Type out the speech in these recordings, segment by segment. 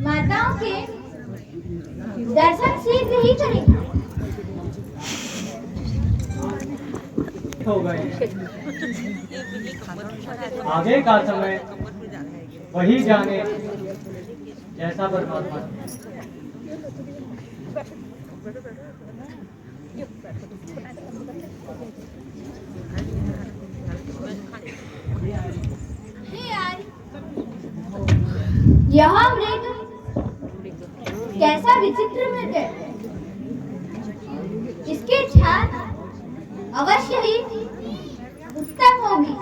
माताओं के दर्शन शीघ्र ही करेगा। हो गए आगे का समय वही जाने जैसा परमात्मा। यह मृग कैसा विचित्र मृग है। इसकी छाल अवश्य ही उत्तम होगी।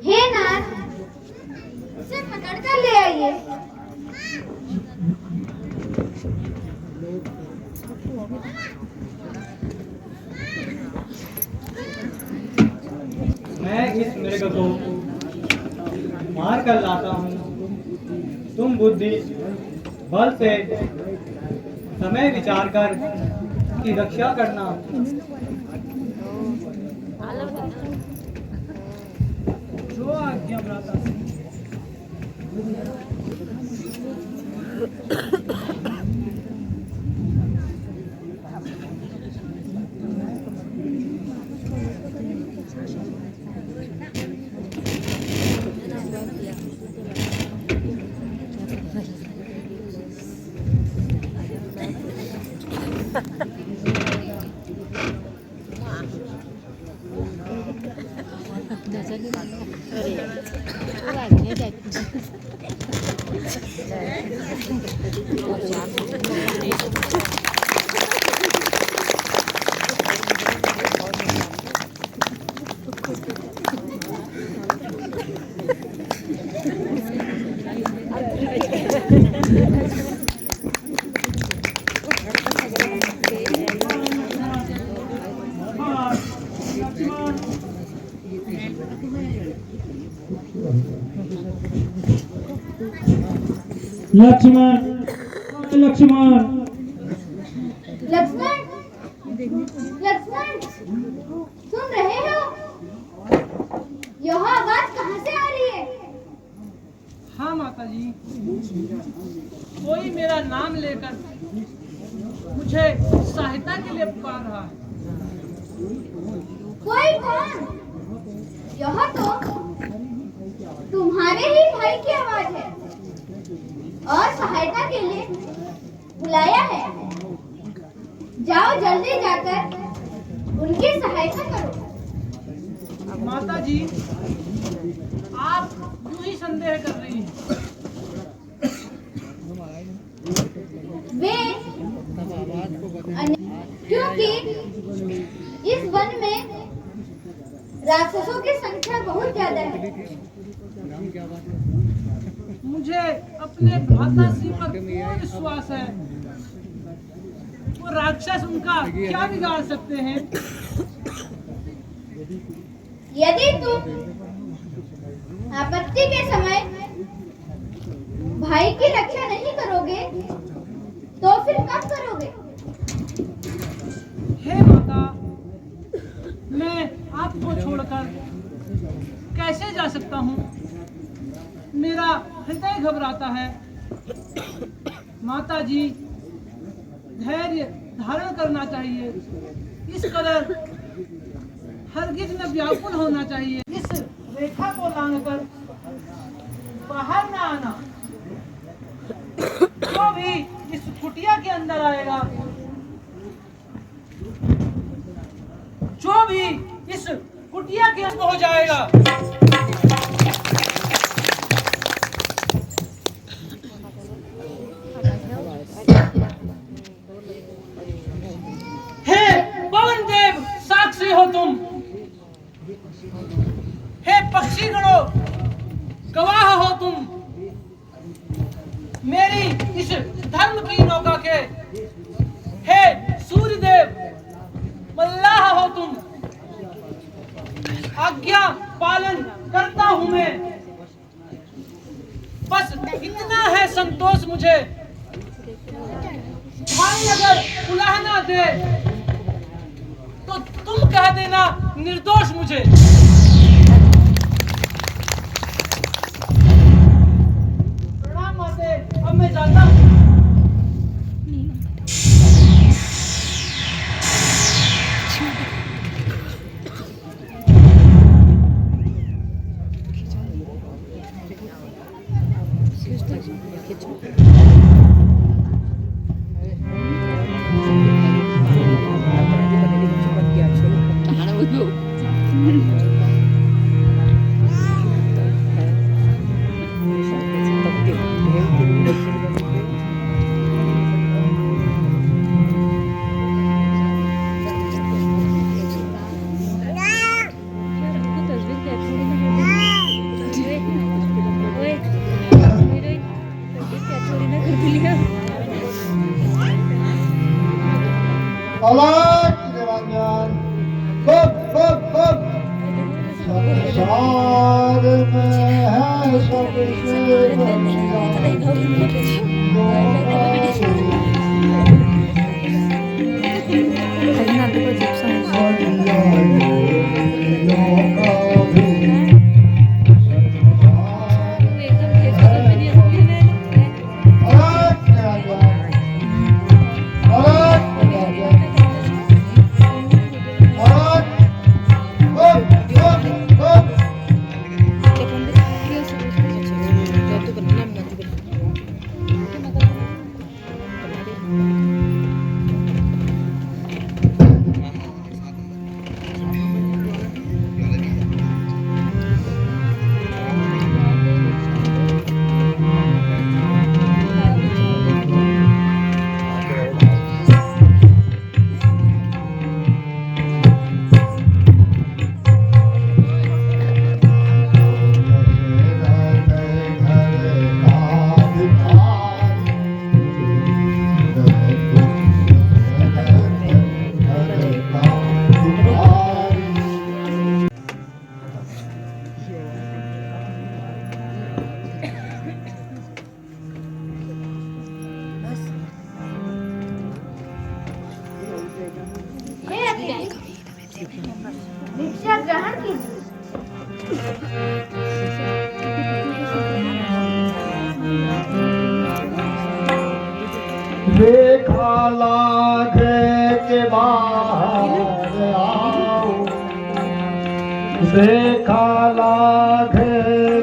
हे नाथ, उसे पकड़ कर ले आइए। मैं इस मृग को मार कर लाता हूँ। तुम बुद्धि बल से समय विचार कर की रक्षा करना। जो आज्ञा भ्राता। लक्ष्मण लक्ष्मण लक्ष्मण, लक्ष्मण, सुन रहे हो? यह आवाज कहाँ से आ रही है? हाँ माता जी, कोई मेरा नाम लेकर मुझे सहायता के लिए पुकार रहा है। कोई कौन? यह तो तुम्हारे ही भाई की आवाज है और सहायता के लिए बुलाया है। जाओ जल्दी जाकर उनकी सहायता करो। माता जी, आप क्यों ही संदेह कर रही हैं? वे क्योंकि इस वन में राक्षसों की संख्या बहुत ज्यादा है। मुझे अपने भ्राता श्री पर पूर्ण विश्वास है। वो राक्षस उनका क्या बिगाड़ सकते हैं? यदि तुम आपत्ति के समय भाई की रक्षा नहीं करोगे तो फिर कब करोगे? हे माता, मैं आपको छोड़कर कैसे जा सकता हूँ? मेरा हृदय घबराता है। माता जी, धैर्य धारण करना चाहिए। इस कदर हरगिज न व्याकुल होना चाहिए। इस रेखा को लांघकर बाहर न आना। जो भी इस कुटिया के अंदर आएगा, जो भी इस कुटिया के अंदर हो जाएगा, हो तुम। हे पक्षी गणों, गवाह हो तुम। मेरी इस धर्म की नौका के। हे सूर्यदेव, मल्लाह हो तुम। आज्ञा पालन करता हूं मैं। बस इतना है संतोष मुझे। भाई अगर उलाहना दे तो तुम कह देना निर्दोष मुझे। संसार में है सबसे हे अतिथि, भिक्षा ग्रहण कीजिए। देखा लागे के बाहर आओ, देखा लागे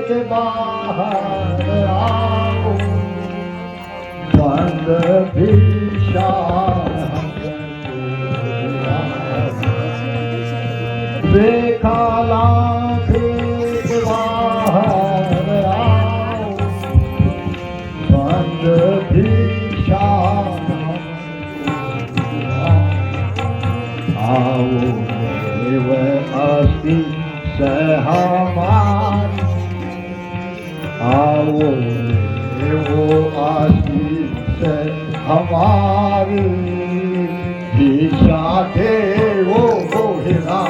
के बाहर आओ, बंद भिक्षा देखा लागे के बाहर आओ, बंद भिक्षा आओ देव अस्ति से हमार, आओ देव अस्ति से हमारी भिक्षा देवो गोहिना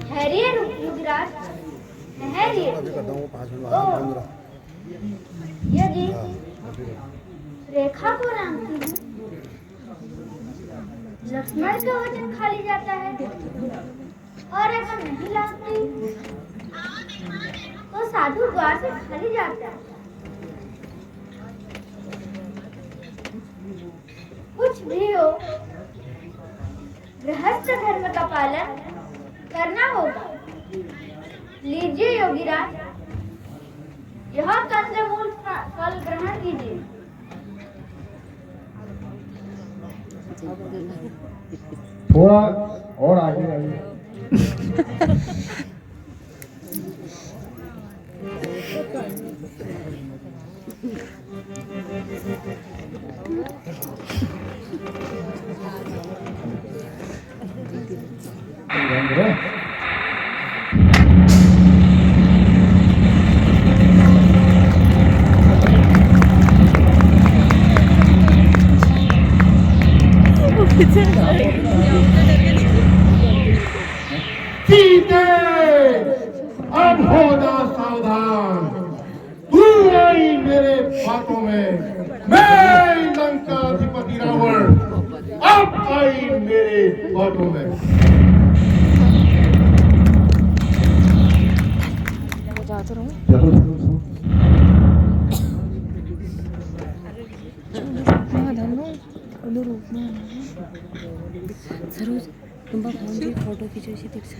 ठहरिए युवराज, ठहरिए। यदि रेखा को लांघती हूँ, लक्ष्मण का वचन खाली जाता है, और अगर नहीं लांघती तो साधु द्वार से खाली जाता है। कुछ भी हो, गृहस्थ धर्म का पालन करना होगा। लीजिए योगीराज, यह कंदमूल फल ग्रहण कीजिए। थोड़ा और आगे आइए। सीते, अब होना सावधान, तू आई मेरे बातों में, मैं लंकाधिपति रावण अब आई मेरे बातों में। सरोज तुम्बा फोन की फोटो खींचोशी दीक्षा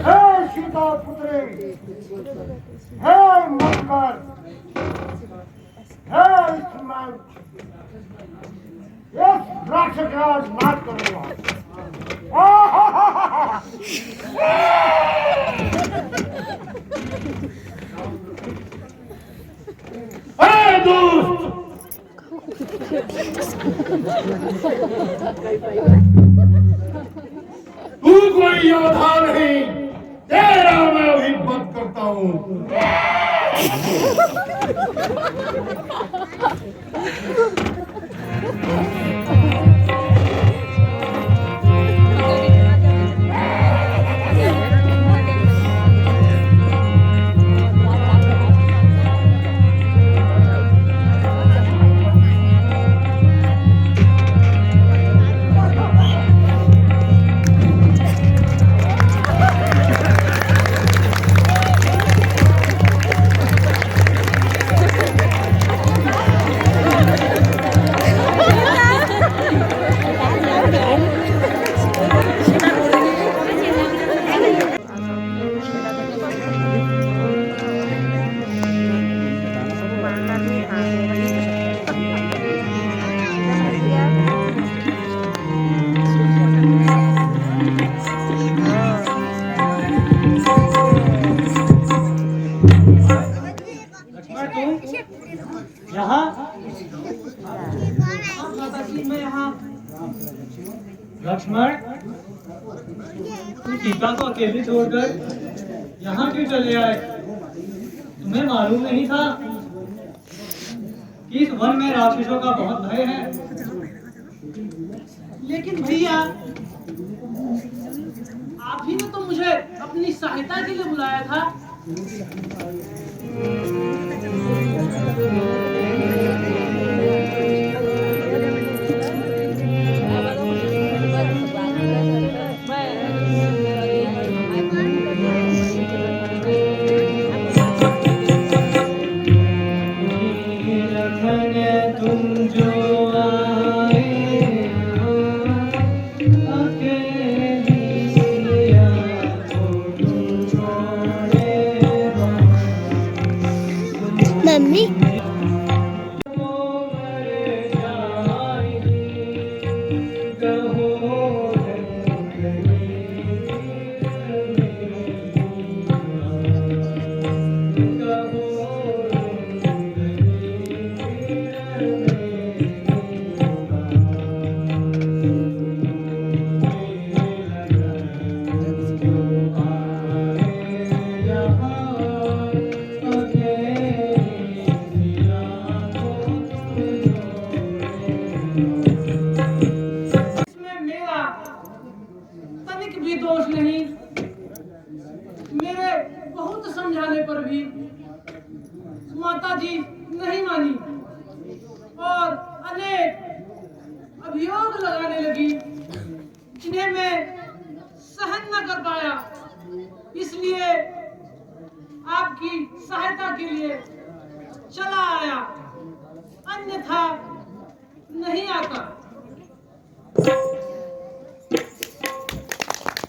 हे सीता पुत्रे, हे मकर, हे लक्ष्मण, इस राक्षस का नाश करूंगा। हे दुष्ट, तू कोई योद्धा नहीं, तेरा मैं अभी वध करता हूँ। यहाँ माताजी मैं यहाँ। लक्ष्मण, तुम सीता को अकेले छोड़कर यहाँ क्यों चले आए? तुम्हें मालूम नहीं था कि इस वन में राक्षसों का बहुत भय है? लेकिन भैया, आप ही ने तो मुझे अपनी सहायता के लिए बुलाया था। मम्मी इसमें मेरा तनिक भी दोष नहीं। मेरे बहुत समझाने पर भी माता जी नहीं मानी और अनेक अभियोग लगाने लगी, जिन्हें मैं सहन न कर पाया। इसलिए आपकी सहायता के लिए चला आया, अन्यथा नहीं आता।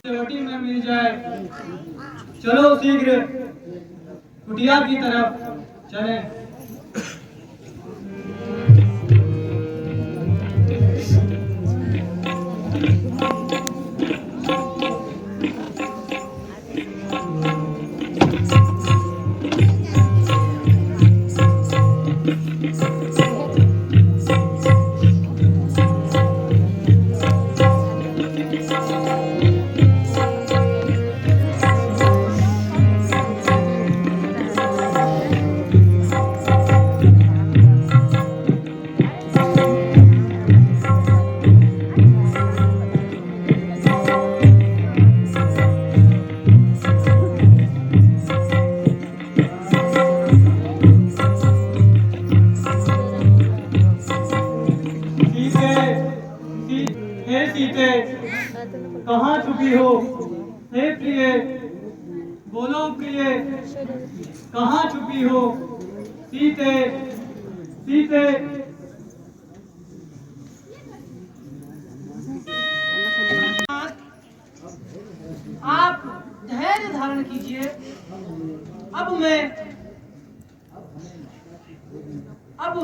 रोटी में मिल जाए। चलो शीघ्र कुटिया की तरफ चलें। सीते कहाँ छुपी हो? हे प्रिय, बोलो प्रिय, कहाँ छुपी हो? सीते सीते अब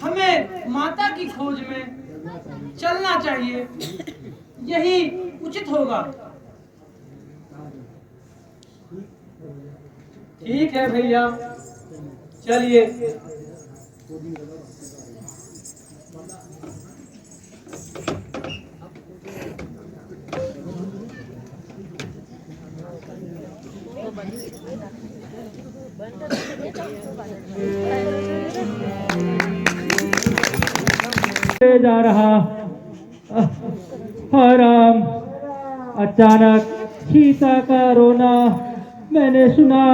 हमें माता की खोज में चलना चाहिए, यही उचित होगा। ठीक है भैया, चलिए। जा रहा हाँ राम, अचानक सीता का रोना मैंने सुना।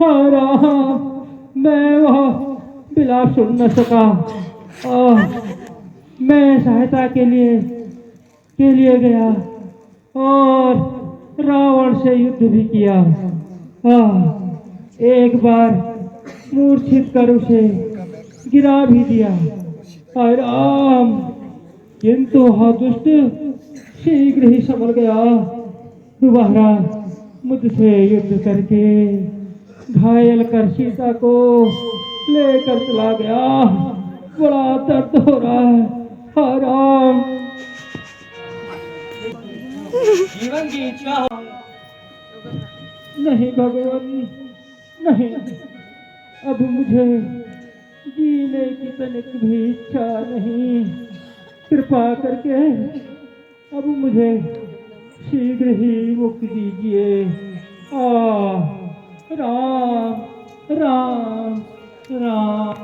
हाँ राम, मैं वह विलाप सुन न सका। मैं सहायता के लिए गया और रावण से युद्ध भी किया। एक बार मूर्छित कर उसे गिरा भी दिया। हाय राम, किंतु वह दुष्ट शीघ्र ही संभल गया। दोबारा मुझसे युद्ध करके घायल कर सीता को लेकर चला गया। बड़ा दर्द हो रहा है। हाय राम, जीवन की इच्छा हो। नहीं भगवान, नहीं, अब मुझे जीने की तनिक भी इच्छा नहीं। कृपा करके अब मुझे शीघ्र ही मुक्ति दीजिए। राम राम राम।